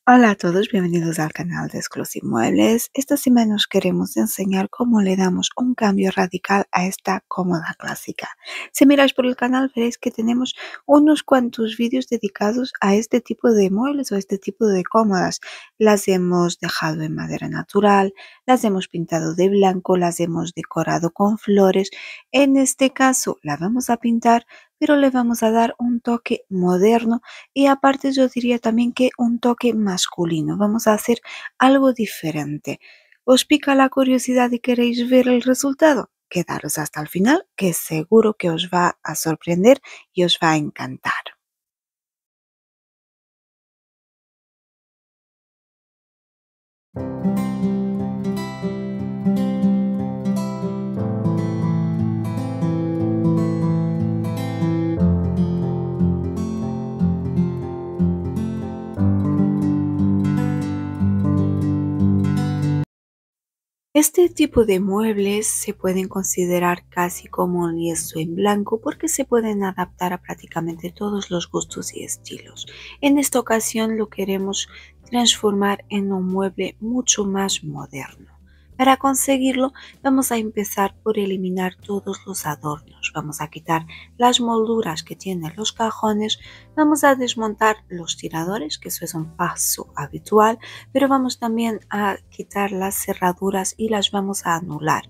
Hola a todos, bienvenidos al canal de Exclusive Muebles. Esta semana os queremos enseñar cómo le damos un cambio radical a esta cómoda clásica. Si miráis por el canal veréis que tenemos unos cuantos vídeos dedicados a este tipo de muebles o a este tipo de cómodas. Las hemos dejado en madera natural, las hemos pintado de blanco, las hemos decorado con flores. En este caso la vamos a pintar, pero le vamos a dar un toque moderno y aparte yo diría también que un toque masculino. Vamos a hacer algo diferente. ¿Os pica la curiosidad y queréis ver el resultado? Quedaros hasta el final, que seguro que os va a sorprender y os va a encantar. Este tipo de muebles se pueden considerar casi como un lienzo en blanco porque se pueden adaptar a prácticamente todos los gustos y estilos. En esta ocasión lo queremos transformar en un mueble mucho más moderno. Para conseguirlo vamos a empezar por eliminar todos los adornos. Vamos a quitar las molduras que tienen los cajones, vamos a desmontar los tiradores, que eso es un paso habitual, pero vamos también a quitar las cerraduras y las vamos a anular.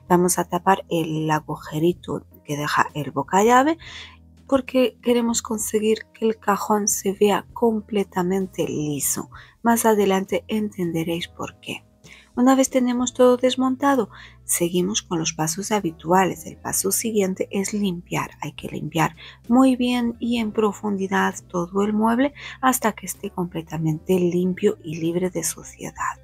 Vamos a tapar el agujerito que deja el bocallave porque queremos conseguir que el cajón se vea completamente liso. Más adelante entenderéis por qué. Una vez tenemos todo desmontado, seguimos con los pasos habituales. El paso siguiente es limpiar. Hay que limpiar muy bien y en profundidad todo el mueble hasta que esté completamente limpio y libre de suciedad.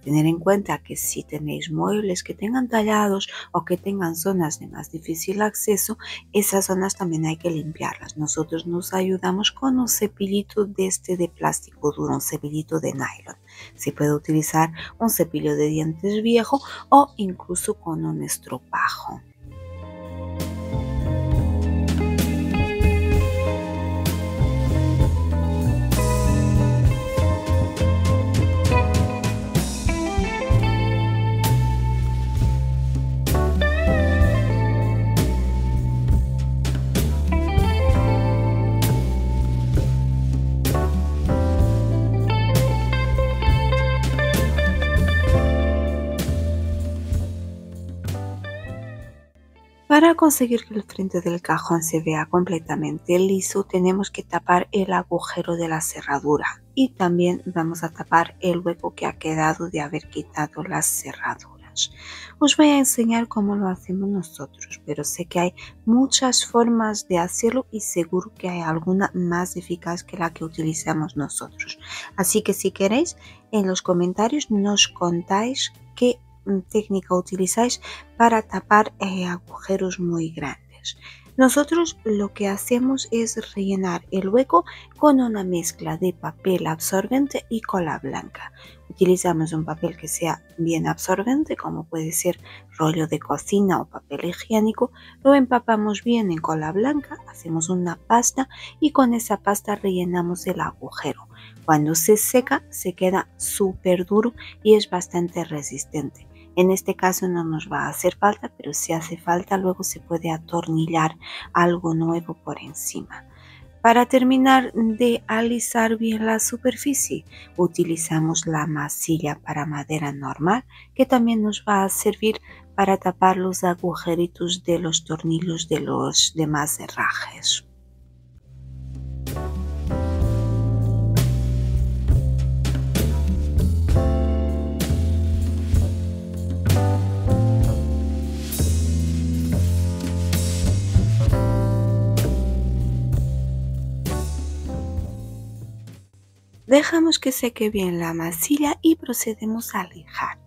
Tener en cuenta que si tenéis muebles que tengan tallados o que tengan zonas de más difícil acceso, esas zonas también hay que limpiarlas. Nosotros nos ayudamos con un cepillito de plástico duro, un cepillito de nylon. Se puede utilizar un cepillo de dientes viejo o incluso con un estropajo. Para conseguir que el frente del cajón se vea completamente liso, tenemos que tapar el agujero de la cerradura y también vamos a tapar el hueco que ha quedado de haber quitado las cerraduras. Os voy a enseñar cómo lo hacemos nosotros, pero sé que hay muchas formas de hacerlo y seguro que hay alguna más eficaz que la que utilizamos nosotros. Así que si queréis, en los comentarios nos contáis qué técnica utilizáis para tapar agujeros muy grandes. Nosotros lo que hacemos es rellenar el hueco con una mezcla de papel absorbente y cola blanca. Utilizamos un papel que sea bien absorbente, como puede ser rollo de cocina o papel higiénico. Lo empapamos bien en cola blanca, hacemos una pasta y con esa pasta rellenamos el agujero. Cuando se seca se queda súper duro y es bastante resistente. En este caso no nos va a hacer falta, pero si hace falta luego se puede atornillar algo nuevo por encima. Para terminar de alisar bien la superficie, utilizamos la masilla para madera normal, que también nos va a servir para tapar los agujeritos de los tornillos de los demás herrajes. Dejamos que seque bien la masilla y procedemos a lijar.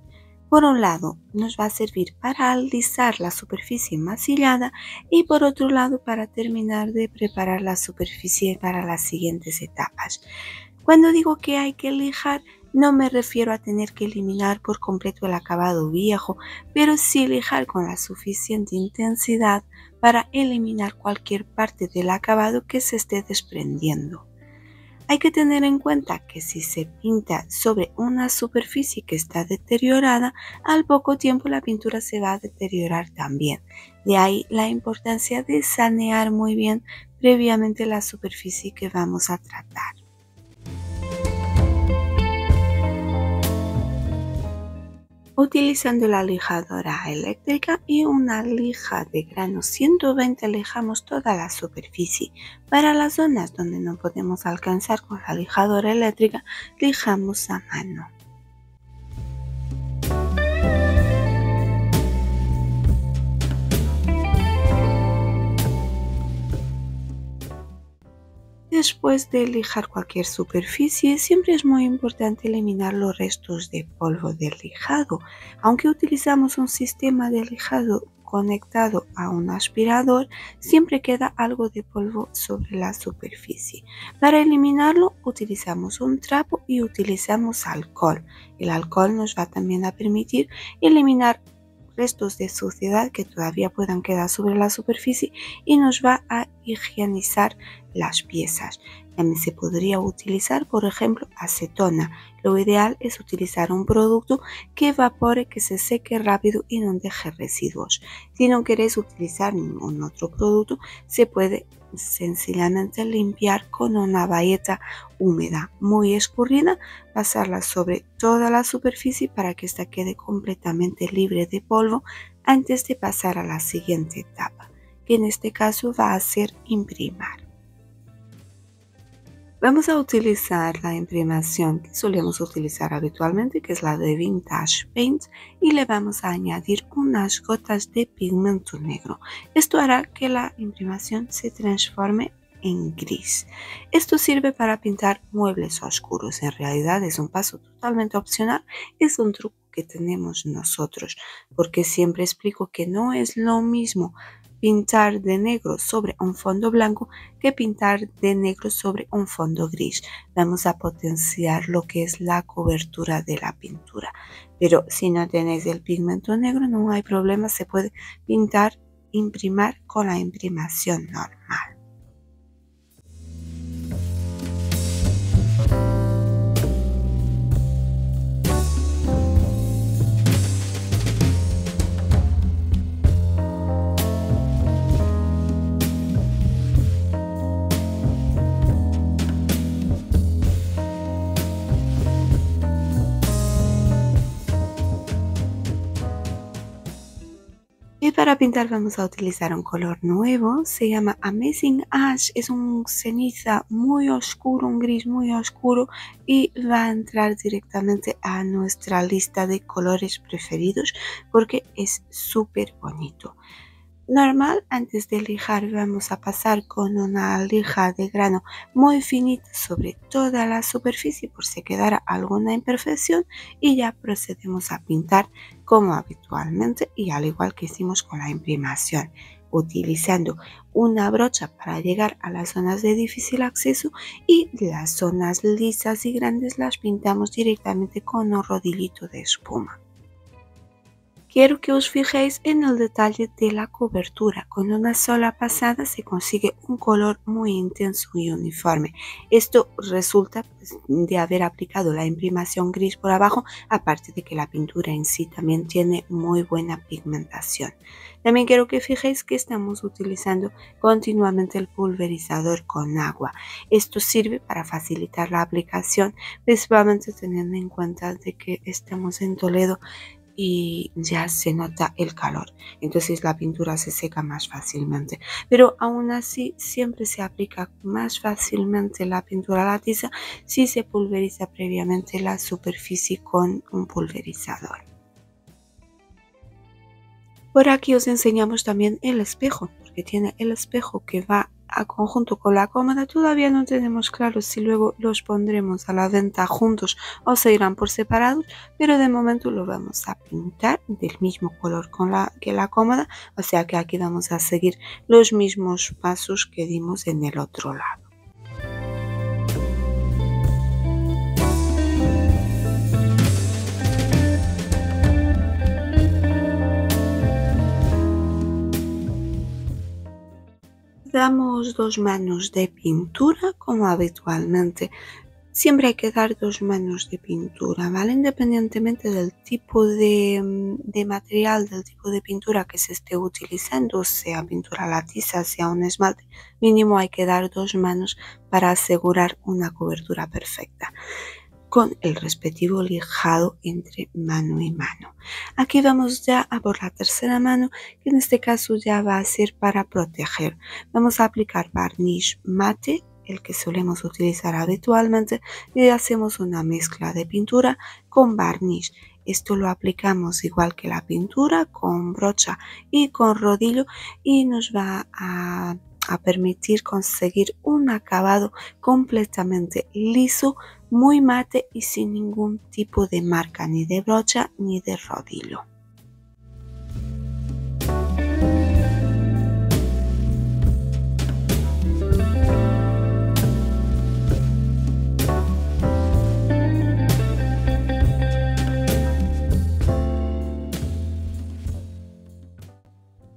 Por un lado nos va a servir para alisar la superficie masillada y por otro lado para terminar de preparar la superficie para las siguientes etapas. Cuando digo que hay que lijar, no me refiero a tener que eliminar por completo el acabado viejo, pero sí lijar con la suficiente intensidad para eliminar cualquier parte del acabado que se esté desprendiendo. Hay que tener en cuenta que si se pinta sobre una superficie que está deteriorada, al poco tiempo la pintura se va a deteriorar también. De ahí la importancia de sanear muy bien previamente la superficie que vamos a tratar. Utilizando la lijadora eléctrica y una lija de grano 120 lijamos toda la superficie. Para las zonas donde no podemos alcanzar con la lijadora eléctrica, lijamos a mano. Después de lijar cualquier superficie, siempre es muy importante eliminar los restos de polvo del lijado. Aunque utilizamos un sistema de lijado conectado a un aspirador, siempre queda algo de polvo sobre la superficie. Para eliminarlo, utilizamos un trapo y utilizamos alcohol. El alcohol nos va también a permitir eliminar restos de suciedad que todavía puedan quedar sobre la superficie y nos va a higienizar las piezas. También se podría utilizar, por ejemplo, acetona. Lo ideal es utilizar un producto que evapore, que se seque rápido y no deje residuos. Si no queréis utilizar ningún otro producto, se puede sencillamente limpiar con una bayeta húmeda muy escurrida, pasarla sobre toda la superficie para que ésta quede completamente libre de polvo antes de pasar a la siguiente etapa, que en este caso va a ser imprimar. Vamos a utilizar la imprimación que solemos utilizar habitualmente, que es la de Vintage Paint, y le vamos a añadir unas gotas de pigmento negro. Esto hará que la imprimación se transforme en gris. Esto sirve para pintar muebles oscuros. En realidad es un paso totalmente opcional, es un truco que tenemos nosotros, porque siempre explico que no es lo mismo pintar de negro sobre un fondo blanco que pintar de negro sobre un fondo gris. Vamos a potenciar lo que es la cobertura de la pintura. Pero si no tenéis el pigmento negro, no hay problema, se puede pintar, imprimar con la imprimación normal. Y para pintar vamos a utilizar un color nuevo, se llama Amazing Ash, es un ceniza muy oscuro, un gris muy oscuro y va a entrar directamente a nuestra lista de colores preferidos porque es súper bonito. Normal, antes de lijar vamos a pasar con una lija de grano muy finita sobre toda la superficie por si quedara alguna imperfección y ya procedemos a pintar como habitualmente y al igual que hicimos con la imprimación, utilizando una brocha para llegar a las zonas de difícil acceso y las zonas lisas y grandes las pintamos directamente con un rodillito de espuma. Quiero que os fijéis en el detalle de la cobertura. Con una sola pasada se consigue un color muy intenso y uniforme. Esto resulta de haber aplicado la imprimación gris por abajo, aparte de que la pintura en sí también tiene muy buena pigmentación. También quiero que fijéis que estamos utilizando continuamente el pulverizador con agua. Esto sirve para facilitar la aplicación, principalmente teniendo en cuenta de que estamos en Toledo y ya se nota el calor, entonces la pintura se seca más fácilmente, pero aún así siempre se aplica más fácilmente la pintura a la tiza si se pulveriza previamente la superficie con un pulverizador. Por aquí os enseñamos también el espejo, porque tiene el espejo que va a conjunto con la cómoda. Todavía no tenemos claro si luego los pondremos a la venta juntos o se irán por separados, pero de momento lo vamos a pintar del mismo color que la cómoda, o sea que aquí vamos a seguir los mismos pasos que dimos en el otro lado. damos 2 manos de pintura como habitualmente. Siempre hay que dar 2 manos de pintura, ¿vale? Independientemente del tipo de material, del tipo de pintura que se esté utilizando, sea pintura a la tiza, sea un esmalte, mínimo hay que dar 2 manos para asegurar una cobertura perfecta, con el respectivo lijado entre mano y mano. Aquí vamos ya a por la tercera mano, que en este caso ya va a ser para proteger. Vamos a aplicar barniz mate, el que solemos utilizar habitualmente, y hacemos una mezcla de pintura con barniz. Esto lo aplicamos igual que la pintura, con brocha y con rodillo, y nos va a permitir conseguir un acabado completamente liso, muy mate y sin ningún tipo de marca ni de brocha ni de rodillo.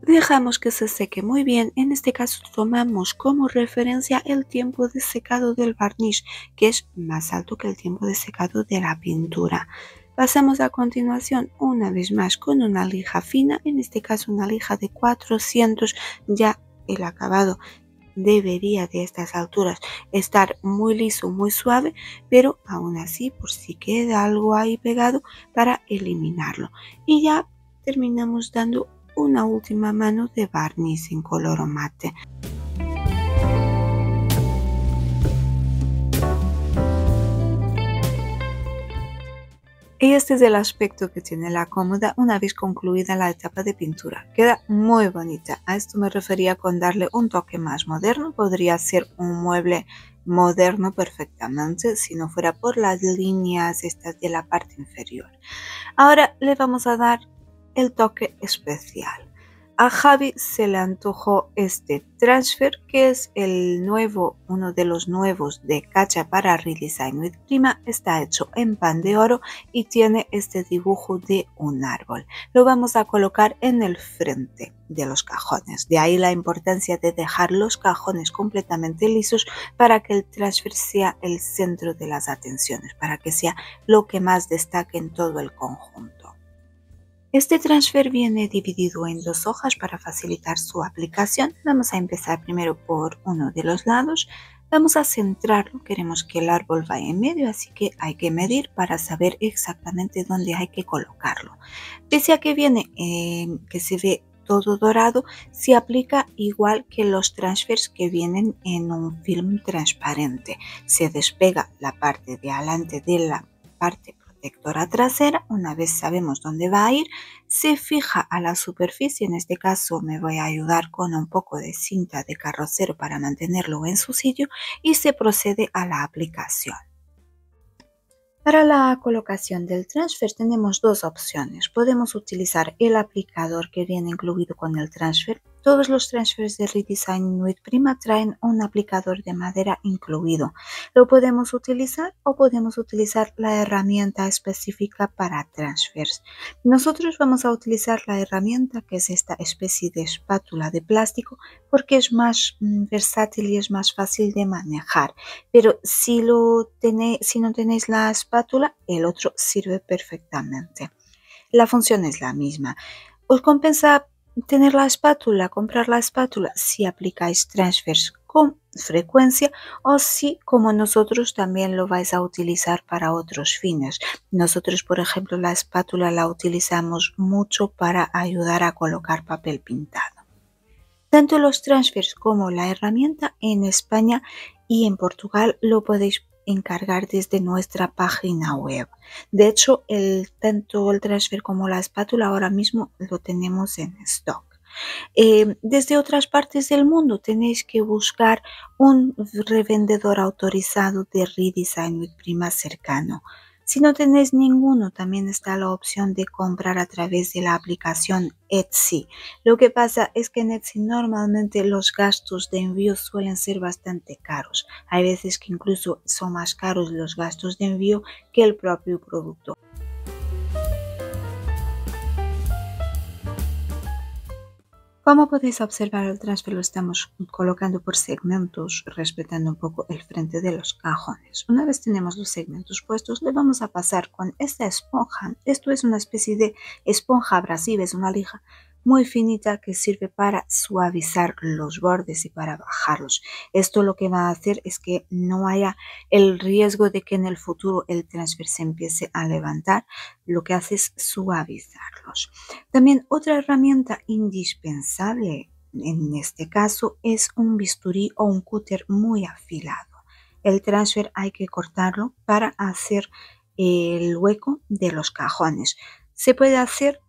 Dejamos que se seque muy bien. En este caso tomamos como referencia el tiempo de secado del barniz, que es más alto que el tiempo de secado de la pintura. Pasamos a continuación una vez más con una lija fina, en este caso una lija de 400, ya el acabado debería de estas alturas estar muy liso, muy suave, pero aún así por si queda algo ahí pegado, para eliminarlo. Y ya terminamos dando una última mano de barniz en color mate. Y este es el aspecto que tiene la cómoda una vez concluida la etapa de pintura. Queda muy bonita. A esto me refería con darle un toque más moderno. Podría ser un mueble moderno perfectamente si no fuera por las líneas estas de la parte inferior. Ahora le vamos a dar el toque especial. A Javi se le antojó este transfer, que es uno de los nuevos de Cacha para Redesign with Prima. Está hecho en pan de oro y tiene este dibujo de un árbol. Lo vamos a colocar en el frente de los cajones. De ahí la importancia de dejar los cajones completamente lisos para que el transfer sea el centro de las atenciones, para que sea lo que más destaque en todo el conjunto. Este transfer viene dividido en 2 hojas para facilitar su aplicación. Vamos a empezar primero por uno de los lados. Vamos a centrarlo, queremos que el árbol vaya en medio, así que hay que medir para saber exactamente dónde hay que colocarlo. Pese a que viene, que se ve todo dorado, se aplica igual que los transfers que vienen en un film transparente. Se despega la parte de adelante de la parte protectora trasera. Una vez sabemos dónde va a ir, se fija a la superficie. En este caso me voy a ayudar con un poco de cinta de carrocero para mantenerlo en su sitio y se procede a la aplicación. Para la colocación del transfer tenemos 2 opciones. Podemos utilizar el aplicador que viene incluido con el transfer. Todos los transfers de Redesign with Prima traen un aplicador de madera incluido. Lo podemos utilizar o podemos utilizar la herramienta específica para transfers. Nosotros vamos a utilizar la herramienta, que es esta especie de espátula de plástico, porque es más versátil y es más fácil de manejar. Pero si no tenéis la espátula, el otro sirve perfectamente. La función es la misma. ¿Os compensa tener la espátula, comprar la espátula, si aplicáis transfers con frecuencia o si, como nosotros, también lo vais a utilizar para otros fines? Nosotros, por ejemplo, la espátula la utilizamos mucho para ayudar a colocar papel pintado. Tanto los transfers como la herramienta en España y en Portugal lo podéis encargar desde nuestra página web. De hecho, tanto el transfer como la espátula ahora mismo lo tenemos en stock. Desde otras partes del mundo tenéis que buscar un revendedor autorizado de Redesign with Prima cercano. Si no tenéis ninguno, también está la opción de comprar a través de la aplicación Etsy. Lo que pasa es que en Etsy normalmente los gastos de envío suelen ser bastante caros. Hay veces que incluso son más caros los gastos de envío que el propio producto. Como podéis observar, el transfer lo estamos colocando por segmentos, respetando un poco el frente de los cajones. Una vez tenemos los segmentos puestos, le vamos a pasar con esta esponja. Esto es una especie de esponja abrasiva, es una lija muy finita que sirve para suavizar los bordes y para bajarlos. Esto lo que va a hacer es que no haya el riesgo de que en el futuro el transfer se empiece a levantar. Lo que hace es suavizarlos. También otra herramienta indispensable en este caso es un bisturí o un cúter muy afilado. El transfer hay que cortarlo para hacer el hueco de los cajones. Se puede hacer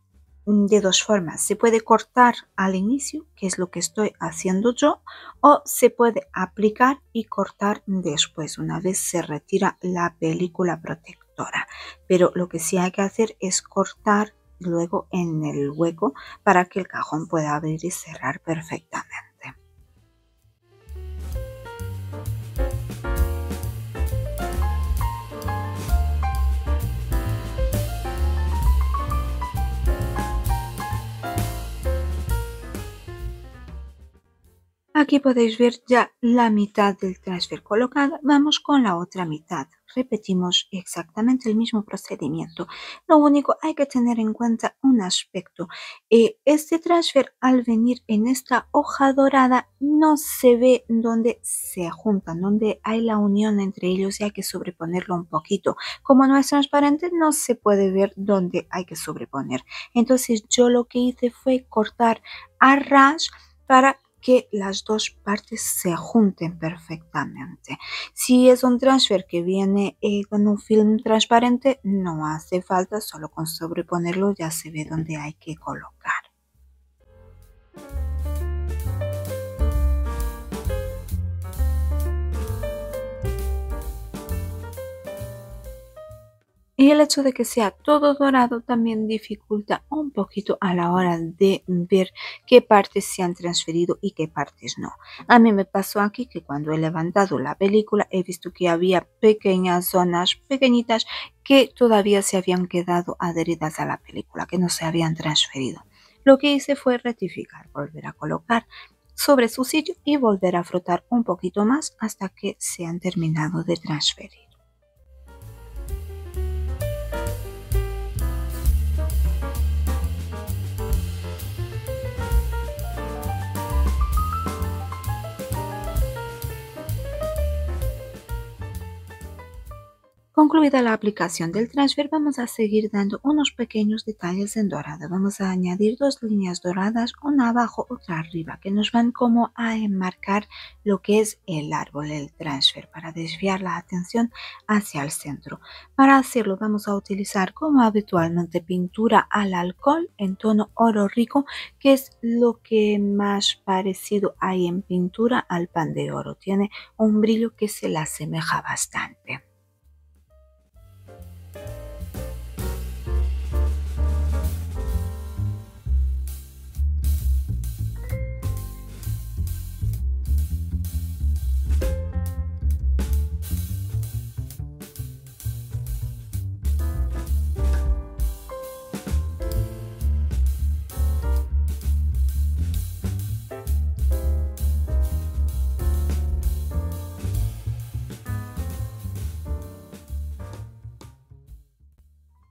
de dos formas. Se puede cortar al inicio, que es lo que estoy haciendo yo, o se puede aplicar y cortar después, una vez se retira la película protectora. Pero lo que sí hay que hacer es cortar luego en el hueco para que el cajón pueda abrir y cerrar perfectamente. Aquí podéis ver ya la mitad del transfer colocada. Vamos con la otra mitad. Repetimos exactamente el mismo procedimiento. Lo único, hay que tener en cuenta un aspecto. Este transfer, al venir en esta hoja dorada, no se ve donde se juntan, donde hay la unión entre ellos y hay que sobreponerlo un poquito. Como no es transparente, no se puede ver dónde hay que sobreponer. Entonces yo lo que hice fue cortar a ras para que las dos partes se junten perfectamente. Si es un transfer que viene con un film transparente, no hace falta, solo con sobreponerlo ya se ve dónde hay que colocar. Y el hecho de que sea todo dorado también dificulta un poquito a la hora de ver qué partes se han transferido y qué partes no. A mí me pasó aquí que cuando he levantado la película he visto que había pequeñas zonas pequeñitas que todavía se habían quedado adheridas a la película, que no se habían transferido. Lo que hice fue rectificar, volver a colocar sobre su sitio y volver a frotar un poquito más hasta que se han terminado de transferir. Concluida la aplicación del transfer, vamos a seguir dando unos pequeños detalles en dorado. Vamos a añadir dos líneas doradas, una abajo, otra arriba, que nos van como a enmarcar lo que es el árbol, el transfer, para desviar la atención hacia el centro. Para hacerlo vamos a utilizar, como habitualmente, pintura al alcohol en tono oro rico, que es lo que más parecido hay en pintura al pan de oro. Tiene un brillo que se le asemeja bastante.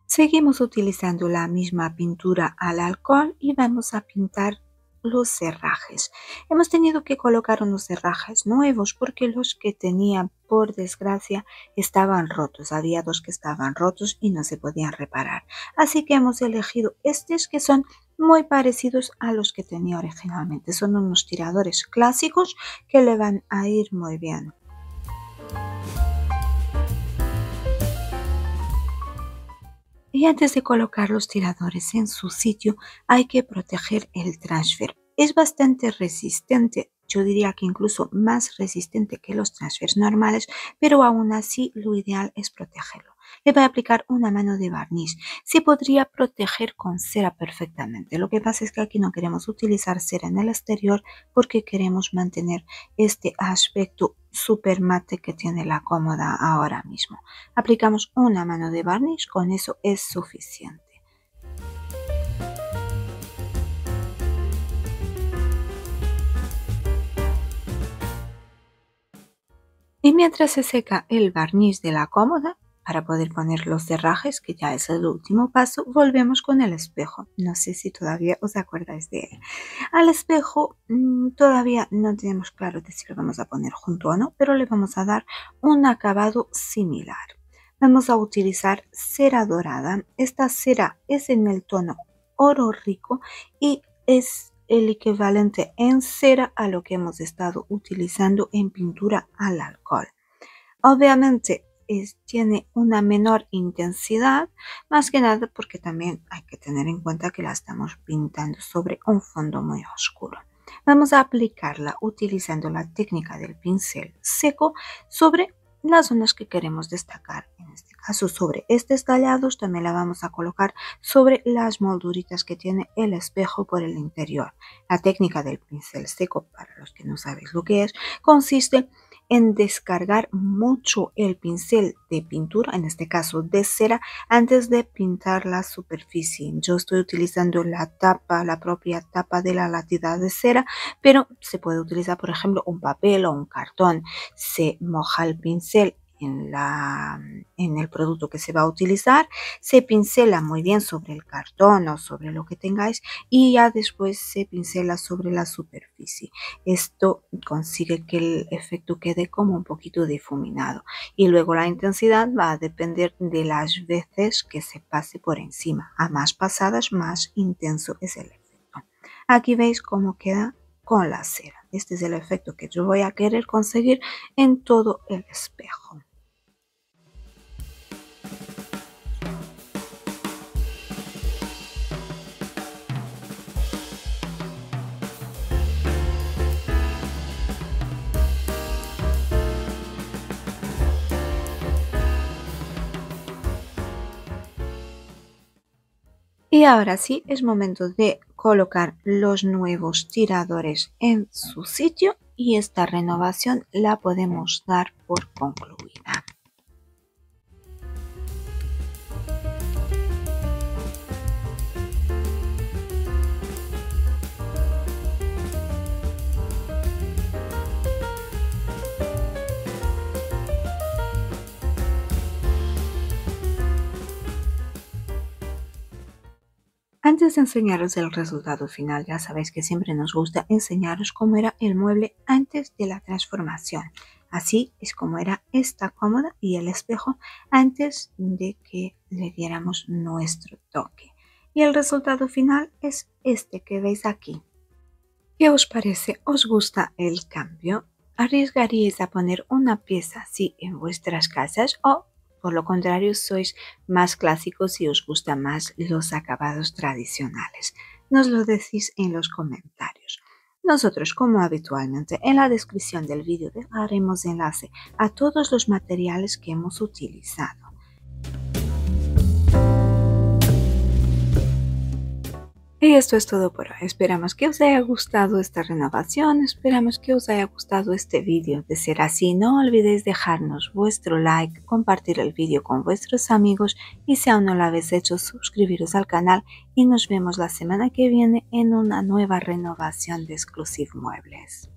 Seguimos utilizando la misma pintura al alcohol y vamos a pintar los cerrajes. Hemos tenido que colocar unos cerrajes nuevos porque los que tenía, por desgracia, estaban rotos. Había dos que estaban rotos y no se podían reparar. Así que hemos elegido estos que son muy parecidos a los que tenía originalmente. Son unos tiradores clásicos que le van a ir muy bien. Y antes de colocar los tiradores en su sitio, hay que proteger el transfer. Es bastante resistente, yo diría que incluso más resistente que los transfers normales, pero aún así lo ideal es protegerlo. Le voy a aplicar una mano de barniz. Se podría proteger con cera perfectamente. Lo que pasa es que aquí no queremos utilizar cera en el exterior porque queremos mantener este aspecto super mate que tiene la cómoda ahora mismo. Aplicamos una mano de barniz, con eso es suficiente. Y mientras se seca el barniz de la cómoda, para poder poner los cerrajes, que ya es el último paso, volvemos con el espejo. No sé si todavía os acordáis de él. Al espejo todavía no tenemos claro de si lo vamos a poner junto o no, pero le vamos a dar un acabado similar. Vamos a utilizar cera dorada. Esta cera es en el tono oro rico y es el equivalente en cera a lo que hemos estado utilizando en pintura al alcohol. Obviamente tiene una menor intensidad, más que nada porque también hay que tener en cuenta que la estamos pintando sobre un fondo muy oscuro. Vamos a aplicarla utilizando la técnica del pincel seco sobre las zonas que queremos destacar. En este caso sobre estos tallados también la vamos a colocar sobre las molduritas que tiene el espejo por el interior. La técnica del pincel seco, para los que no sabéis lo que es, consiste en descargar mucho el pincel de pintura, en este caso de cera, antes de pintar la superficie. Yo estoy utilizando la tapa, la propia tapa de la latida de cera, pero se puede utilizar, por ejemplo, un papel o un cartón. Se moja el pincel en el producto que se va a utilizar, se pincela muy bien sobre el cartón o sobre lo que tengáis y ya después se pincela sobre la superficie. Esto consigue que el efecto quede como un poquito difuminado y luego la intensidad va a depender de las veces que se pase por encima. A más pasadas, más intenso es el efecto. Aquí veis cómo queda con la cera. Este es el efecto que yo voy a querer conseguir en todo el espejo. Y ahora sí, es momento de colocar los nuevos tiradores en su sitio y esta renovación la podemos dar por concluida. Antes de enseñaros el resultado final, ya sabéis que siempre nos gusta enseñaros cómo era el mueble antes de la transformación. Así es como era esta cómoda y el espejo antes de que le diéramos nuestro toque. Y el resultado final es este que veis aquí. ¿Qué os parece? ¿Os gusta el cambio? ¿Arriesgaríais a poner una pieza así en vuestras casas o por lo contrario sois más clásicos y os gustan más los acabados tradicionales? Nos lo decís en los comentarios. Nosotros, como habitualmente, en la descripción del vídeo dejaremos enlace a todos los materiales que hemos utilizado. Y esto es todo por hoy. Esperamos que os haya gustado esta renovación, esperamos que os haya gustado este vídeo. De ser así, no olvidéis dejarnos vuestro like, compartir el vídeo con vuestros amigos y si aún no lo habéis hecho, suscribiros al canal y nos vemos la semana que viene en una nueva renovación de Exclusive Muebles.